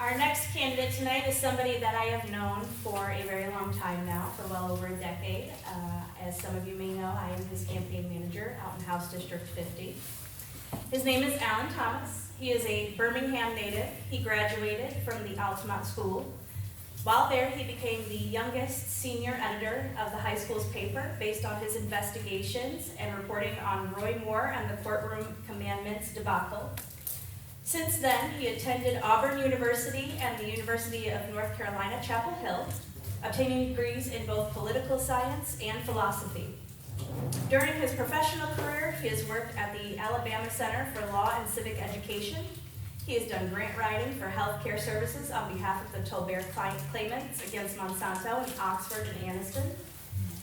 Our next candidate tonight is somebody that I have known for a very long time now, for well over a decade. As some of you may know, I am his campaign manager out in House District 50. His name is Alan Thomas. He is a Birmingham native. He graduated from the Altamont School. While there, he became the youngest senior editor of the high school's paper based on his investigations and reporting on Roy Moore and the courtroom commandments debacle. Since then, he attended Auburn University and the University of North Carolina, Chapel Hill, obtaining degrees in both political science and philosophy. During his professional career, he has worked at the Alabama Center for Law and Civic Education. He has done grant writing for health care services on behalf of the Tolbert claimants against Monsanto in Oxford and Anniston.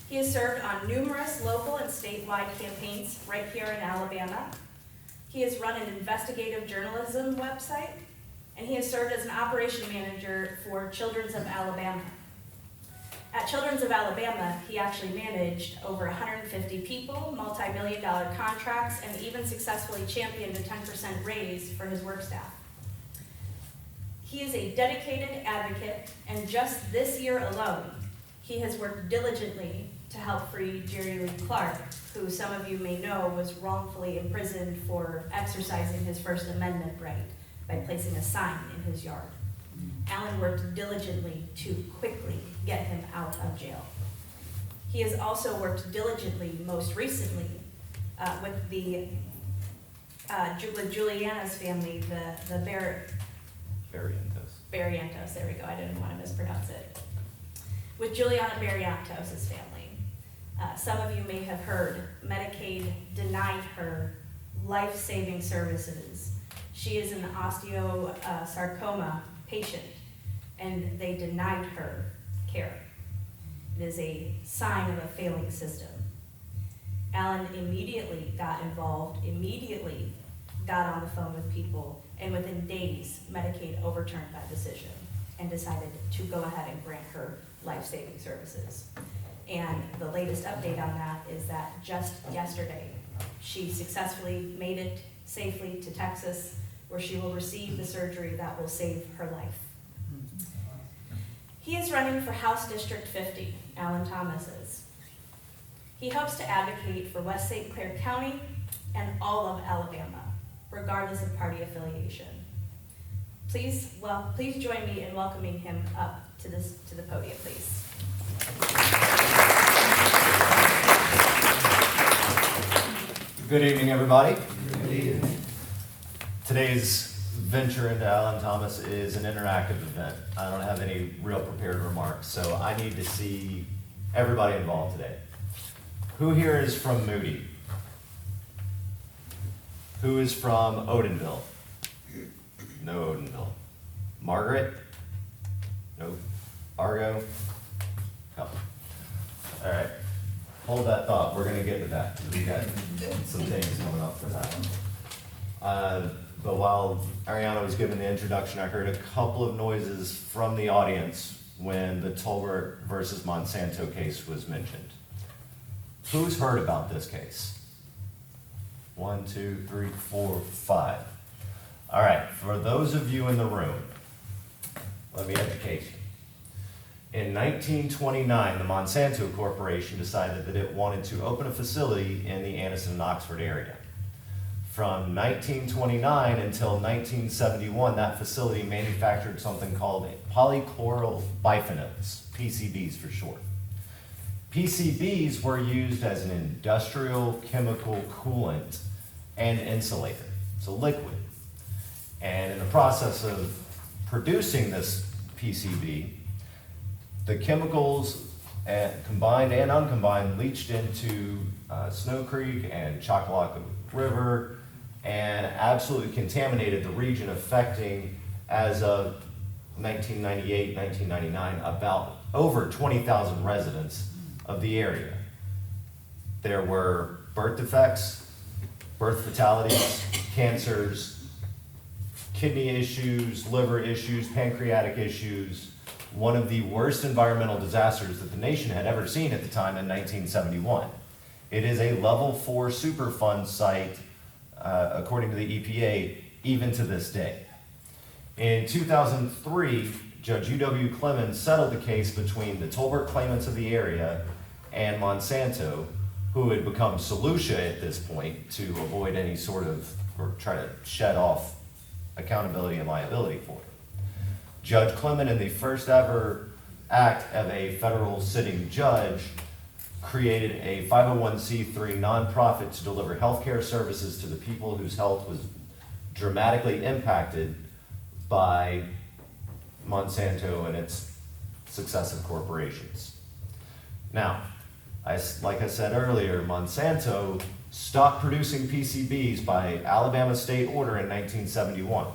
He has served on numerous local and statewide campaigns right here in Alabama. He has run an investigative journalism website, and he has served as an operation manager for Children's of Alabama. At Children's of Alabama, he actually managed over 150 people, multi-million-dollar contracts, and even successfully championed a 10% raise for his work staff. He is a dedicated advocate, and just this year alone, he has worked diligently to help free Jerry Lee Clark, who some of you may know was wrongfully imprisoned for exercising his First Amendment right by placing a sign in his yard. Alan worked diligently to quickly get him out of jail. He has also worked diligently, most recently, with Juliana's family, the Barrientos, there we go, I didn't want to mispronounce it. With Juliana Barrientos' family. Some of you may have heard Medicaid denied her life-saving services. She is an osteosarcoma patient, and they denied her care. It is a sign of a failing system. Alan immediately got involved, immediately got on the phone with people, and within days, Medicaid overturned that decision and decided to go ahead and grant her life-saving services. And the latest update on that is that just yesterday, she successfully made it safely to Texas, where she will receive the surgery that will save her life. He is running for House District 50, Alan Thomas is. He hopes to advocate for West St. Clair County and all of Alabama, regardless of party affiliation. Please join me in welcoming him up to the podium, please. Good evening, everybody. Good evening. Today's venture into Alan Thomas is an interactive event. I don't have any real prepared remarks, so I need to see everybody involved today. Who here is from Moody? Who is from Odenville? No Odenville. Margaret? Nope. Argo? Couple. All right. Hold that thought. We're going to get to that. We got some things coming up for that one. But while Airona was giving the introduction, I heard a couple of noises from the audience when the Tolbert versus Monsanto case was mentioned. Who's heard about this case? 1, 2, 3, 4, 5. All right, for those of you in the room, let me educate you. In 1929, the Monsanto Corporation decided that it wanted to open a facility in the Anniston and Oxford area. From 1929 until 1971, that facility manufactured something called polychloral biphenyls, PCBs for short. PCBs were used as an industrial chemical coolant and insulator, so liquid. And in the process of producing this PCB, the chemicals, combined and uncombined, leached into Snow Creek and Choccolocco River and absolutely contaminated the region, affecting, as of 1998, 1999, about over 20,000 residents of the area. There were birth defects, birth fatalities, cancers, kidney issues, liver issues, pancreatic issues, one of the worst environmental disasters that the nation had ever seen at the time in 1971. It is a level 4 Superfund site, according to the EPA, even to this day. In 2003, Judge U.W. Clemens settled the case between the Tolbert claimants of the area and Monsanto, who had become Solutia at this point to avoid any sort of, or try to shed off accountability and liability for it. Judge Clement, in the first ever act of a federal sitting judge, created a 501c3 nonprofit to deliver healthcare services to the people whose health was dramatically impacted by Monsanto and its successive corporations. Now, like I said earlier, Monsanto stopped producing PCBs by Alabama state order in 1971.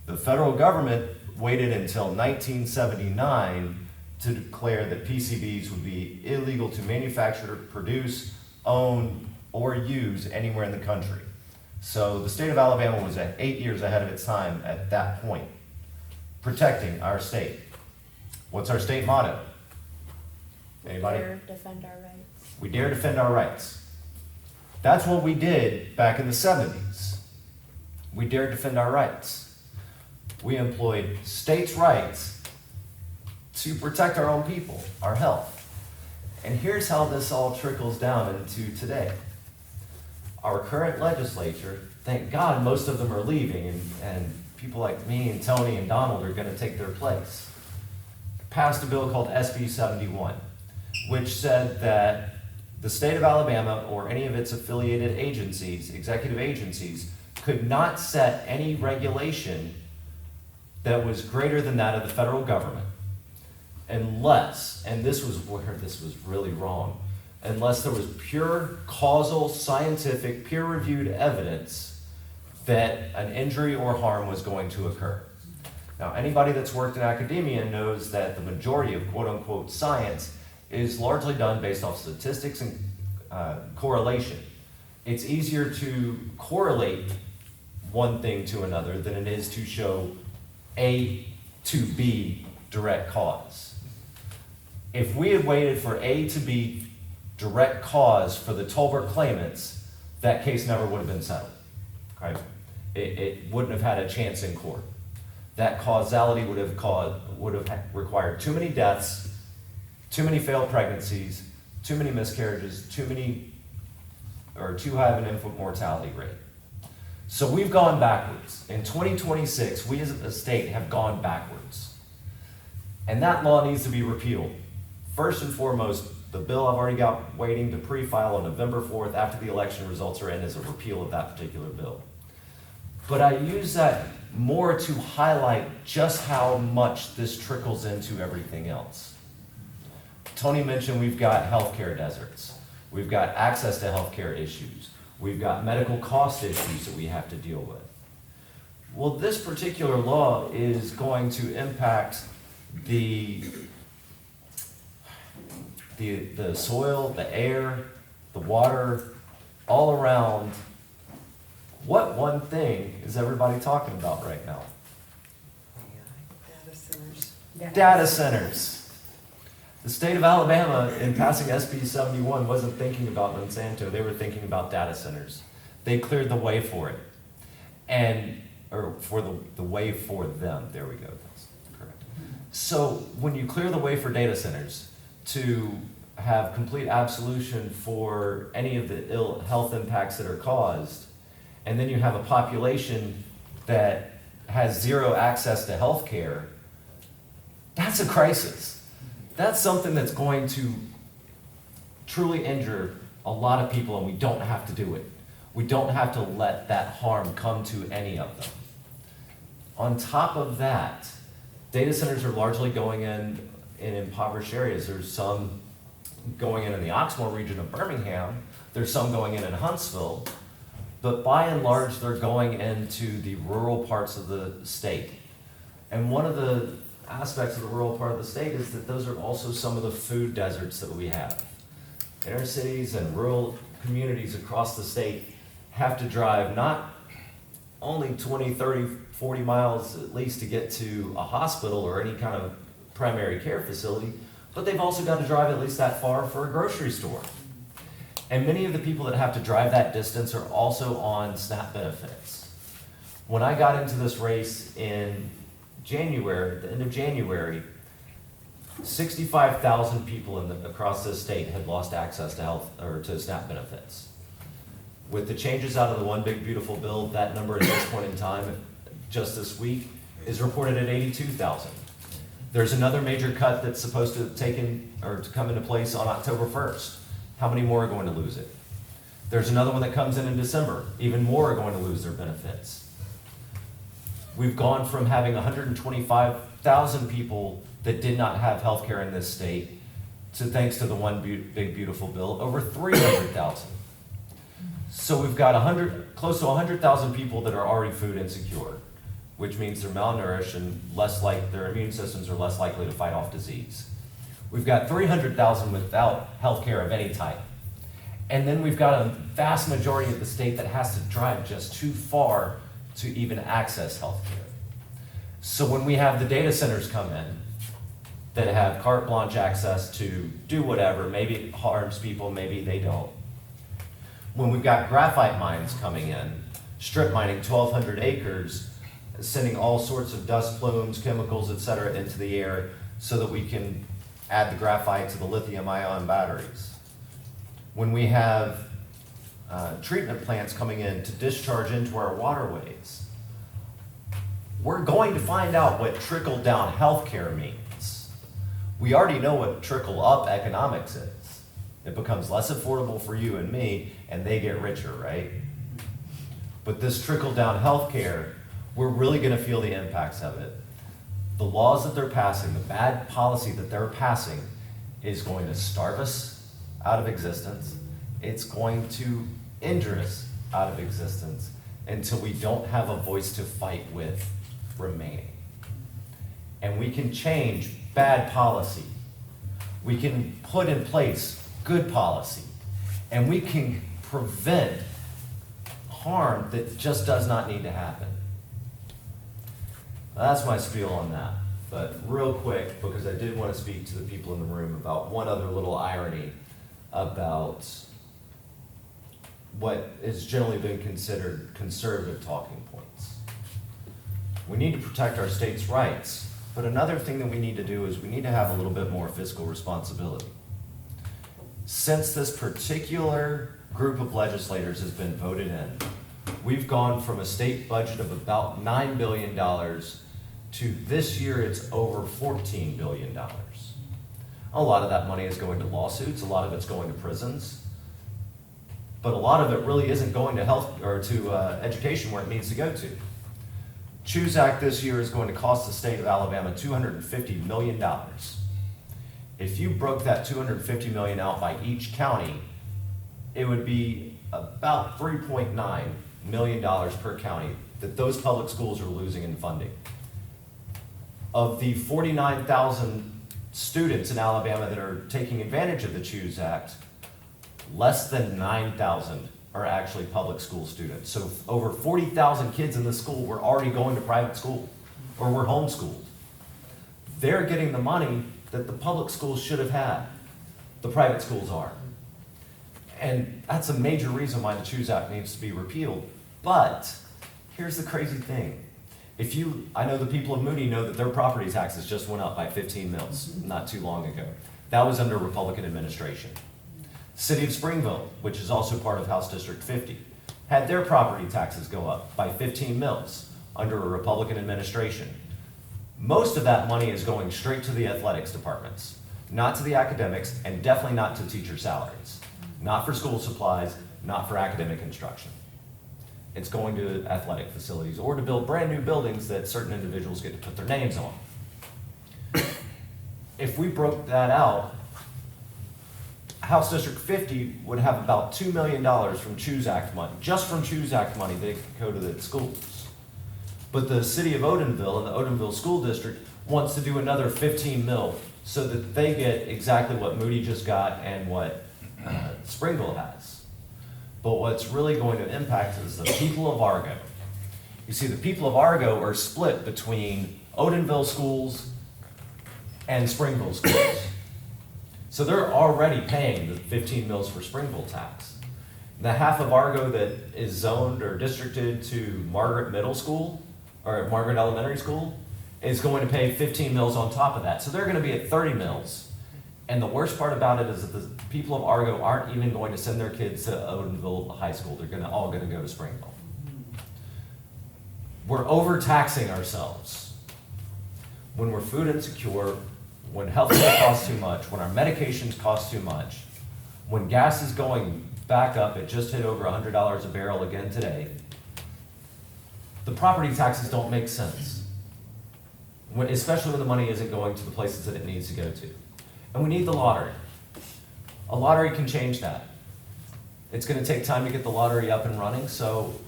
The federal government waited until 1979 to declare that PCBs would be illegal to manufacture, produce, own, or use anywhere in the country. So the state of Alabama was 8 years ahead of its time at that point, protecting our state. What's our state motto? Anybody? We dare defend our rights. We dare defend our rights. That's what we did back in the 70s. We dared defend our rights. We employed states' rights to protect our own people, our health. And here's how this all trickles down into today. Our current legislature, thank God most of them are leaving, and people like me and Tony and Donald are going to take their place, passed a bill called SB 71, which said that the state of Alabama or any of its affiliated agencies, executive agencies, could not set any regulation that was greater than that of the federal government unless, and this was where this was really wrong, unless there was pure causal, scientific, peer-reviewed evidence that an injury or harm was going to occur. Now, anybody that's worked in academia knows that the majority of quote-unquote science is largely done based off statistics and correlation. It's easier to correlate one thing to another than it is to show A to B direct cause. If we had waited for A to B direct cause for the Tolbert claimants, that case never would have been settled. Right? It wouldn't have had a chance in court. That causality would have required too many deaths, too many failed pregnancies, too many miscarriages, too high of an infant mortality rate. So we've gone backwards. In 2026, we as a state have gone backwards. And that law needs to be repealed. First and foremost, the bill I've already got waiting to pre-file on November 4th after the election results are in is a repeal of that particular bill. But I use that more to highlight just how much this trickles into everything else. Tony mentioned we've got healthcare deserts. We've got access to healthcare issues. We've got medical cost issues that we have to deal with. Well, this particular law is going to impact the soil, the air, the water, all around. What one thing is everybody talking about right now? Data centers. Data centers. The state of Alabama, in passing SB 71, wasn't thinking about Monsanto. They were thinking about data centers. They cleared the way for it. Or for the way for them. There we go. That's correct. So when you clear the way for data centers to have complete absolution for any of the ill health impacts that are caused, and then you have a population that has zero access to health care, that's a crisis. That's something that's going to truly injure a lot of people, and we don't have to do it. We don't have to let that harm come to any of them. On top of that, data centers are largely going in impoverished areas. There's some going in the Oxmoor region of Birmingham. There's some going in Huntsville. But by and large, they're going into the rural parts of the state. And one of the aspects of the rural part of the state is that those are also some of the food deserts that we have. Inner cities and rural communities across the state have to drive not only 20, 30, 40 miles at least to get to a hospital or any kind of primary care facility, but they've also got to drive at least that far for a grocery store. And many of the people that have to drive that distance are also on SNAP benefits. When I got into this race in January, the end of January, 65,000 people across this state had lost access to health or to SNAP benefits. With the changes out of the One Big Beautiful Bill, that number at this point in time, just this week, is reported at 82,000. There's another major cut that's supposed to to come into place on October 1st. How many more are going to lose it? There's another one that comes in December. Even more are going to lose their benefits. We've gone from having 125,000 people that did not have health care in this state to, thanks to the One Big Beautiful Bill, over 300,000. So we've got close to 100,000 people that are already food insecure, which means they're malnourished and their immune systems are less likely to fight off disease. We've got 300,000 without health care of any type. And then we've got a vast majority of the state that has to drive just too far to even access health care. So when we have the data centers come in that have carte blanche access to do whatever, maybe it harms people, maybe they don't. When we've got graphite mines coming in, strip mining 1,200 acres, sending all sorts of dust plumes, chemicals, et cetera, into the air so that we can add the graphite to the lithium-ion batteries. When we have treatment plants coming in to discharge into our waterways, we're going to find out what trickle-down healthcare means. We already know what trickle-up economics is. It becomes less affordable for you and me, and they get richer, right? But this trickle-down healthcare, we're really going to feel the impacts of it. The laws that they're passing, the bad policy that they're passing, is going to starve us out of existence. It's going to injure us out of existence until we don't have a voice to fight with remaining. And we can change bad policy. We can put in place good policy. And we can prevent harm that just does not need to happen. That's my spiel on that. But real quick, because I did want to speak to the people in the room about one other little irony about what has generally been considered conservative talking points. We need to protect our state's rights, but another thing that we need to do is we need to have a little bit more fiscal responsibility. Since this particular group of legislators has been voted in, we've gone from a state budget of about $9 billion to this year it's over $14 billion. A lot of that money is going to lawsuits, a lot of it's going to prisons, but a lot of it really isn't going to health or to education where it needs to go to. Choose Act this year is going to cost the state of Alabama $250 million. If you broke that $250 million out by each county, it would be about $3.9 million per county that those public schools are losing in funding. Of the 49,000 students in Alabama that are taking advantage of the Choose Act, less than 9,000 are actually public school students. So over 40,000 kids in the school were already going to private school or were homeschooled. They're getting the money that the public schools should have had. The private schools are. And that's a major reason why the Choose Act needs to be repealed. But here's the crazy thing. I know the people of Moody know that their property taxes just went up by 15 mils not too long ago. That was under Republican administration. City of Springville, which is also part of House District 50, had their property taxes go up by 15 mils under a Republican administration. Most of that money is going straight to the athletics departments, not to the academics, and definitely not to teacher salaries, not for school supplies, not for academic instruction. It's going to athletic facilities or to build brand new buildings that certain individuals get to put their names on. If we broke that out, House District 50 would have about $2 million from Choose Act money, just from Choose Act money that could go to the schools. But the city of Odenville and the Odenville School District wants to do another 15 mil so that they get exactly what Moody just got and what Springville has. But what's really going to impact is the people of Argo. You see, the people of Argo are split between Odenville schools and Springville schools. So they're already paying the 15 mils for Springville tax. The half of Argo that is zoned or districted to Margaret Middle School, or Margaret Elementary School, is going to pay 15 mills on top of that. So they're gonna be at 30 mills. And the worst part about it is that the people of Argo aren't even going to send their kids to Odenville High School. They're all gonna go to Springville. We're overtaxing ourselves. When we're food insecure, when healthcare costs too much, when our medications cost too much, when gas is going back up, it just hit over $100 a barrel again today, the property taxes don't make sense. Especially when the money isn't going to the places that it needs to go to. And we need the lottery. A lottery can change that. It's gonna take time to get the lottery up and running, so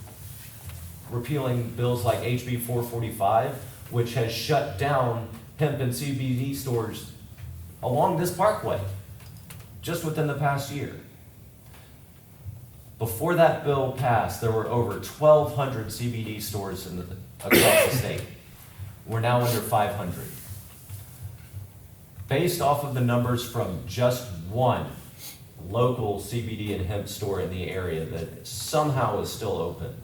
repealing bills like HB 445, which has shut down hemp and CBD stores along this parkway, just within the past year. Before that bill passed, there were over 1,200 CBD stores across the state. We're now under 500. Based off of the numbers from just one local CBD and hemp store in the area that somehow is still open,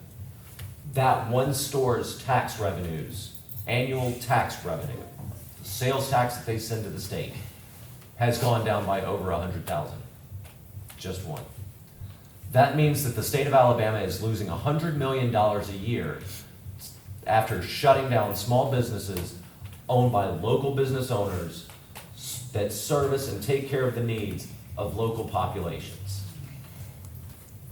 that one store's tax revenues, annual tax revenue, the sales tax that they send to the state, has gone down by over 100,000. Just one. That means that the state of Alabama is losing $100 million a year after shutting down small businesses owned by local business owners that service and take care of the needs of local populations.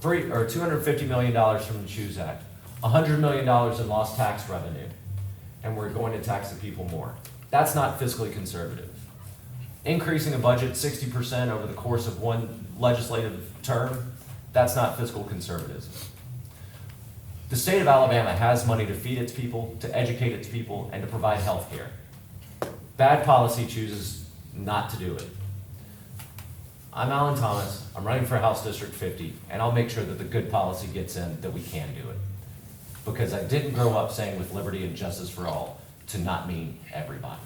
$250 million from the Choose Act, $100 million in lost tax revenue, and we're going to tax the people more. That's not fiscally conservative. Increasing a budget 60% over the course of one legislative term, that's not fiscal conservatism. The state of Alabama has money to feed its people, to educate its people, and to provide health care. Bad policy chooses not to do it. I'm Alan Thomas, I'm running for House District 50, and I'll make sure that the good policy gets in, that we can do it. Because I didn't grow up saying with liberty and justice for all to not mean everybody.